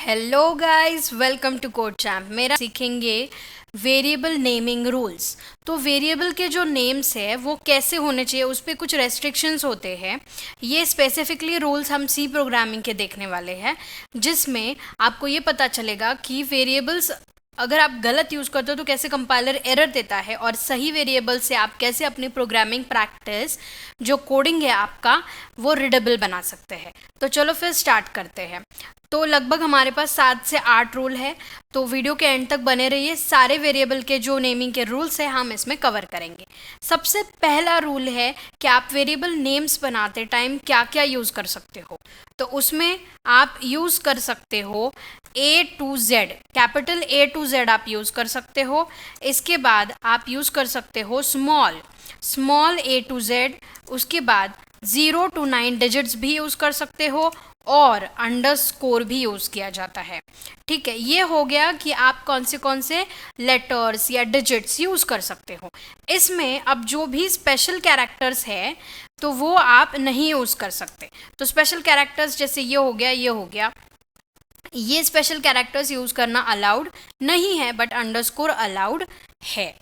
Hello guys, welcome to code champ. मेरा सीखेंगे variable naming rules. तो वेरिएबल के जो नेम्स है वो कैसे होने चाहिए, उस पर कुछ रेस्ट्रिक्शंस होते हैं। ये स्पेसिफिकली रूल्स हम सी प्रोग्रामिंग के देखने वाले हैं, जिसमें आपको ये पता चलेगा कि वेरिएबल्स अगर आप गलत यूज़ करते हो तो कैसे कंपाइलर एरर देता है, और सही वेरिएबल से आप कैसे अपनी प्रोग्रामिंग प्रैक्टिस जो कोडिंग है आपका वो रीडेबल बना सकते हैं। तो चलो फिर स्टार्ट करते हैं। तो लगभग हमारे पास 7 से 8 रूल है, तो वीडियो के एंड तक बने रहिए। सारे वेरिएबल के जो नेमिंग के रूल्स हैं हम इसमें कवर करेंगे। सबसे पहला रूल है कि आप वेरिएबल नेम्स बनाते टाइम क्या क्या यूज़ कर सकते हो। तो उसमें आप यूज़ कर सकते हो A to Z, capital A to Z आप यूज़ कर सकते हो। इसके बाद आप यूज़ कर सकते हो स्मॉल A to Z। उसके बाद 0 to 9 डिजिट्स भी यूज़ कर सकते हो, और अंडरस्कोर भी यूज़ किया जाता है। ठीक है, ये हो गया कि आप कौन से लेटर्स या डिजिट्स यूज़ कर सकते हो। इसमें अब जो भी स्पेशल कैरेक्टर्स है तो वो आप नहीं यूज़ कर सकते। तो स्पेशल कैरेक्टर्स जैसे ये हो गया, ये स्पेशल कैरेक्टर्स यूज़ करना अलाउड नहीं है, बट अंडरस्कोर अलाउड है।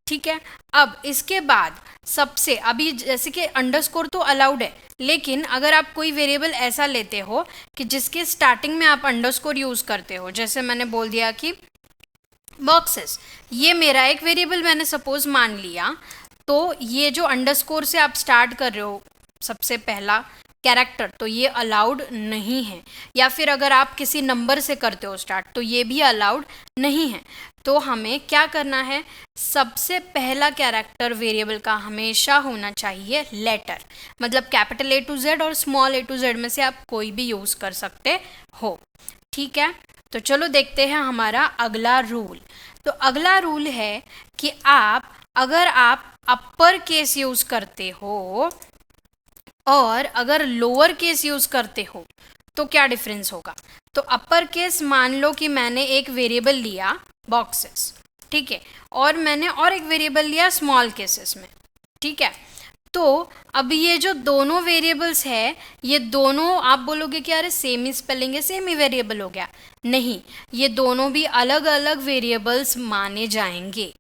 ठीक है, अब इसके बाद सबसे अभी जैसे कि अंडरस्कोर तो अलाउड है, लेकिन अगर आप कोई वेरिएबल ऐसा लेते हो कि जिसके स्टार्टिंग में आप अंडरस्कोर यूज़ करते हो, जैसे मैंने बोल दिया कि बॉक्सेस, ये मेरा एक वेरिएबल मैंने सपोज मान लिया, तो ये जो अंडरस्कोर से आप स्टार्ट कर रहे हो सबसे पहला कैरेक्टर, तो ये अलाउड नहीं है। या फिर अगर आप किसी नंबर से करते हो स्टार्ट, तो ये भी अलाउड नहीं है। तो हमें क्या करना है, सबसे पहला कैरेक्टर वेरिएबल का हमेशा होना चाहिए लेटर, मतलब कैपिटल A to Z और स्मॉल A to Z में से आप कोई भी यूज़ कर सकते हो। ठीक है, तो चलो देखते हैं हमारा अगला रूल। तो अगला रूल है कि अगर आप अपर केस यूज़ करते हो और अगर लोअर केस यूज़ करते हो तो क्या डिफरेंस होगा। तो अपर केस, मान लो कि मैंने एक वेरिएबल लिया बॉक्सेस, ठीक है, और मैंने और एक वेरिएबल लिया स्मॉल केसेस में। ठीक है, तो अब ये जो दोनों वेरिएबल्स है, ये दोनों आप बोलोगे कि अरे सेम ही स्पेलिंग है, सेम ही वेरिएबल हो गया। नहीं, ये दोनों भी अलग अलग वेरिएबल्स माने जाएंगे।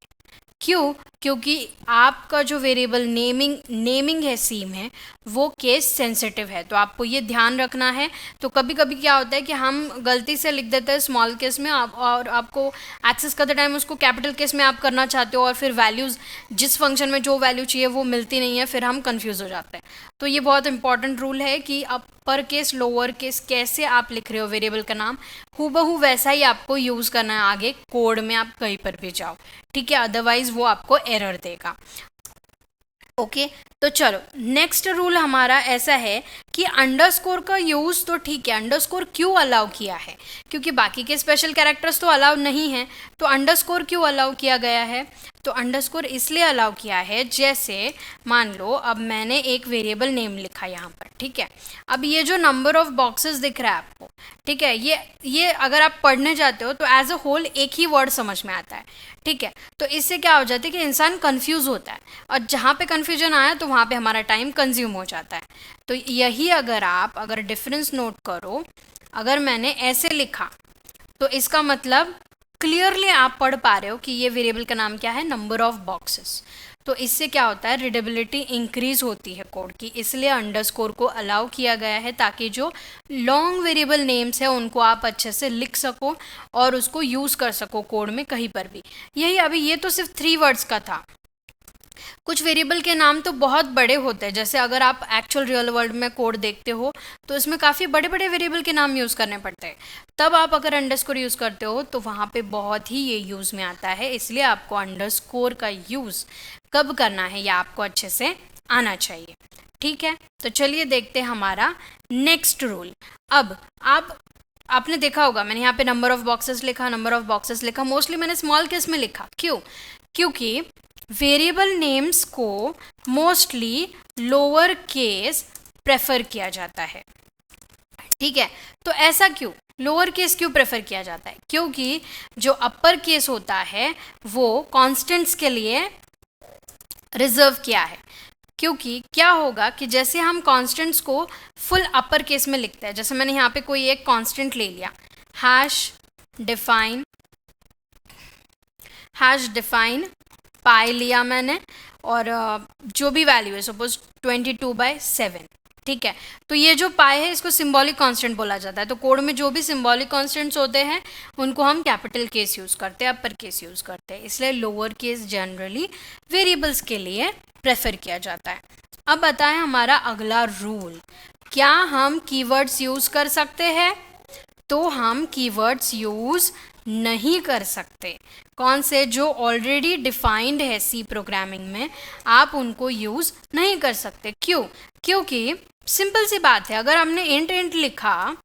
क्यों? क्योंकि आपका जो वेरिएबल नेमिंग है सी में, वो केस सेंसिटिव है, तो आपको ये ध्यान रखना है। तो कभी कभी क्या होता है कि हम गलती से लिख देते हैं स्मॉल केस में, और आपको एक्सेस करते टाइम उसको कैपिटल केस में आप करना चाहते हो, और फिर वैल्यूज़ जिस फंक्शन में जो वैल्यू चाहिए वो मिलती नहीं है, फिर हम कंफ्यूज हो जाते हैं। तो ये बहुत इंपॉर्टेंट रूल है कि अपर केस लोअर केस कैसे आप लिख रहे हो वेरिएबल का नाम, हूबहू वैसा ही आपको यूज़ करना है आगे कोड में, आप कहीं पर भी जाओ। ठीक है, अदरवाइज वो आपको एरर देगा। ओके, तो चलो नेक्स्ट रूल हमारा ऐसा है कि अंडरस्कोर का यूज़ तो ठीक है, अंडरस्कोर क्यों अलाउ किया है, क्योंकि बाकी के स्पेशल कैरेक्टर्स तो अलाउ नहीं हैं, तो अंडरस्कोर क्यों अलाउ किया गया है। तो अंडरस्कोर इसलिए अलाउ किया है, जैसे मान लो अब मैंने एक वेरिएबल नेम लिखा यहाँ पर, ठीक है, अब ये जो नंबर ऑफ बॉक्सेस दिख रहा है आपको, ठीक है, ये अगर आप पढ़ने जाते हो तो एज अ होल एक ही वर्ड समझ में आता है। ठीक है, तो इससे क्या हो जाता है कि इंसान कंफ्यूज होता है, और जहाँ पे कन्फ्यूजन आया तो वहाँ पे हमारा टाइम कंज्यूम हो जाता है। तो यही अगर डिफरेंस नोट करो, अगर मैंने ऐसे लिखा तो इसका मतलब क्लियरली आप पढ़ पा रहे हो कि ये वेरिएबल का नाम क्या है, नंबर ऑफ बॉक्सेस। तो इससे क्या होता है, रीडेबिलिटी इंक्रीज होती है कोड की, इसलिए अंडरस्कोर को अलाउ किया गया है, ताकि जो लॉन्ग वेरिएबल नेम्स है उनको आप अच्छे से लिख सको और उसको यूज़ कर सको कोड में कहीं पर भी। यही अभी ये तो सिर्फ 3 वर्ड्स का था। कुछ वेरिएबल के नाम तो बहुत बड़े होते हैं, जैसे अगर आप एक्चुअल रियल वर्ल्ड में कोड देखते हो तो इसमें काफ़ी बड़े बड़े वेरिएबल के नाम यूज़ करने पड़ते हैं। तब आप अगर अंडरस्कोर यूज़ करते हो तो वहाँ पे बहुत ही ये यूज़ में आता है, इसलिए आपको अंडरस्कोर का यूज़ कब करना है या आपको अच्छे से आना चाहिए। ठीक है, तो चलिए देखते हैं हमारा नेक्स्ट रूल। अब आपने देखा होगा मैंने यहाँ पे नंबर ऑफ बॉक्सेस लिखा, मोस्टली मैंने स्मॉल केस में लिखा। क्यों? क्योंकि वेरिएबल नेम्स को मोस्टली लोअर केस प्रेफर किया जाता है। ठीक है, तो ऐसा क्यों, लोअर केस क्यों प्रेफर किया जाता है? क्योंकि जो अपर केस होता है वो कॉन्स्टेंट्स के लिए रिजर्व किया है। क्योंकि क्या होगा कि जैसे हम कॉन्स्टेंट्स को फुल अपर केस में लिखते हैं, जैसे मैंने यहाँ पे कोई एक कॉन्स्टेंट ले लिया, हैश डिफाइन पाई लिया मैंने, और जो भी वैल्यू है, सपोज 22/7, ठीक है। तो ये जो पाई है इसको सिंबॉलिक कांस्टेंट बोला जाता है। तो कोड में जो भी सिंबॉलिक कांस्टेंट्स होते हैं उनको हम कैपिटल केस यूज़ करते हैं, अपर केस यूज़ करते हैं, इसलिए लोअर केस जनरली वेरिएबल्स के लिए प्रेफर किया जाता है। अब बताएं हमारा अगला रूल, क्या हम कीवर्ड्स यूज़ कर सकते हैं? तो हम कीवर्ड्स यूज़ नहीं कर सकते। कौन से? जो ऑलरेडी डिफाइंड है सी प्रोग्रामिंग में, आप उनको यूज़ नहीं कर सकते। क्यों? क्योंकि सिंपल सी बात है, अगर हमने इंट लिखा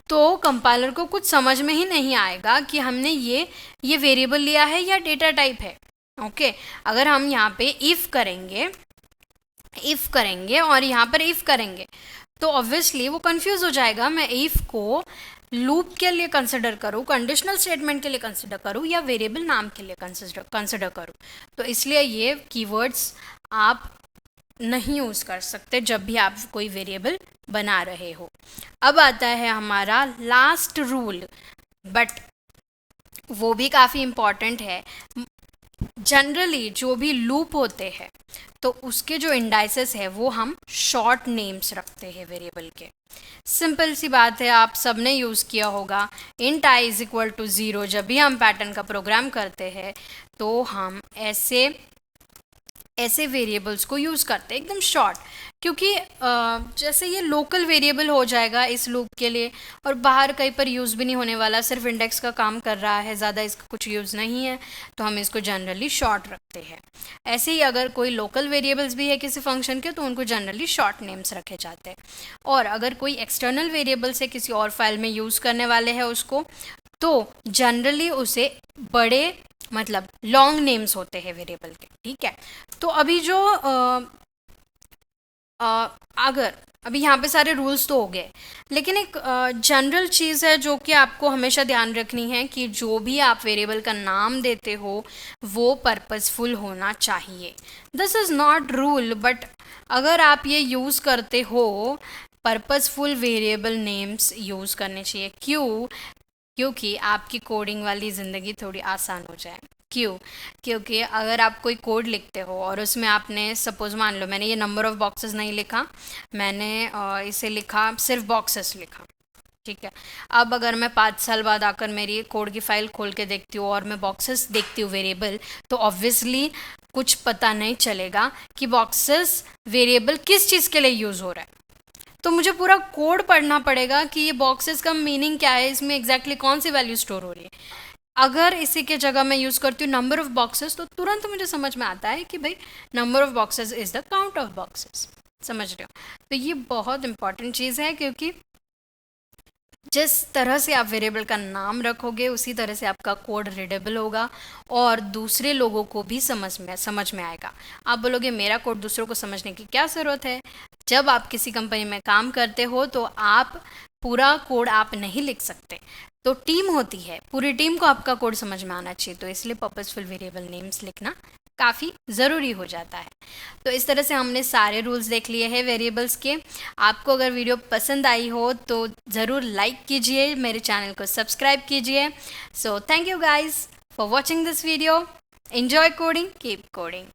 तो कंपाइलर को कुछ समझ में ही नहीं आएगा कि हमने ये वेरिएबल लिया है या डेटा टाइप है। ओके, अगर हम यहाँ पे इफ़ करेंगे और यहाँ पर इफ़ करेंगे तो ऑब्वियसली वो कंफ्यूज हो जाएगा। मैं इफ़ को लूप के लिए कंसिडर करूँ, कंडीशनल स्टेटमेंट के लिए कंसिडर करूँ, या वेरिएबल नाम के लिए कंसिडर करूँ। तो इसलिए ये कीवर्ड्स आप नहीं यूज़ कर सकते जब भी आप कोई वेरिएबल बना रहे हो। अब आता है हमारा लास्ट रूल, बट वो भी काफ़ी इम्पॉर्टेंट है। जनरली जो भी लूप होते हैं तो उसके जो इंडाइसेस है वो हम शॉर्ट नेम्स रखते हैं वेरिएबल के। सिंपल सी बात है, आप सबने यूज़ किया होगा, int i is equal to 0। जब भी हम पैटर्न का प्रोग्राम करते हैं तो हम ऐसे वेरिएबल्स को यूज़ करते हैं एकदम शॉर्ट, क्योंकि जैसे ये लोकल वेरिएबल हो जाएगा इस लूप के लिए, और बाहर कहीं पर यूज़ भी नहीं होने वाला, सिर्फ इंडेक्स का काम कर रहा है, ज़्यादा इसका कुछ यूज़ नहीं है, तो हम इसको जनरली शॉर्ट रखते हैं। ऐसे ही अगर कोई लोकल वेरिएबल्स भी है किसी फंक्शन के तो उनको जनरली शॉर्ट नेम्स रखे जाते हैं। और अगर कोई एक्सटर्नल वेरिएबल से किसी और फाइल में यूज़ करने वाले हैं उसको, तो जनरली उसे बड़े मतलब लॉन्ग नेम्स होते हैं वेरिएबल के, ठीक है। तो अभी जो अगर अभी यहाँ पे सारे रूल्स तो हो गए, लेकिन एक जनरल चीज़ है जो कि आपको हमेशा ध्यान रखनी है कि जो भी आप वेरिएबल का नाम देते हो वो पर्पसफुल होना चाहिए। This is not rule, but अगर आप ये यूज़ करते हो पर्पसफुल वेरिएबल नेम्स यूज़ करने चाहिए। क्यों? क्योंकि आपकी कोडिंग वाली ज़िंदगी थोड़ी आसान हो जाए। क्यों? क्योंकि अगर आप कोई कोड लिखते हो और उसमें आपने सपोज़ मान लो मैंने ये नंबर ऑफ़ बॉक्सेस नहीं लिखा, मैंने इसे लिखा सिर्फ बॉक्सेस लिखा, ठीक है। अब अगर मैं 5 साल बाद आकर मेरी कोड की फ़ाइल खोल के देखती हूँ और मैं बॉक्सेस देखती हूँ वेरिएबल, तो ऑब्वियसली कुछ पता नहीं चलेगा कि बॉक्सेस वेरिएबल किस चीज़ के लिए यूज़ हो रहा है। तो मुझे पूरा कोड पढ़ना पड़ेगा कि ये बॉक्सेस का मीनिंग क्या है, इसमें एग्जैक्टली कौन सी वैल्यू स्टोर हो रही है। अगर इसी के जगह मैं यूज़ करती हूँ नंबर ऑफ़ बॉक्सेस, तो तुरंत मुझे समझ में आता है कि भाई number of boxes is the count of boxes. समझ रहे हो? तो ये बहुत इंपॉर्टेंट चीज़ है, क्योंकि जिस तरह से आप वेरिएबल का नाम रखोगे उसी तरह से आपका कोड रीडेबल होगा और दूसरे लोगों को भी समझ में आएगा। आप बोलोगे मेरा कोड दूसरों को समझने की क्या ज़रूरत है? जब आप किसी कंपनी में काम करते हो तो आप पूरा कोड आप नहीं लिख सकते, तो टीम होती है, पूरी टीम को आपका कोड समझ में आना चाहिए। तो इसलिए पर्पसफुल वेरिएबल नेम्स लिखना काफ़ी ज़रूरी हो जाता है। तो इस तरह से हमने सारे रूल्स देख लिए हैं वेरिएबल्स के। आपको अगर वीडियो पसंद आई हो तो ज़रूर लाइक कीजिए, मेरे चैनल को सब्सक्राइब कीजिए। So thank you guys for watching this video. Enjoy coding, keep coding.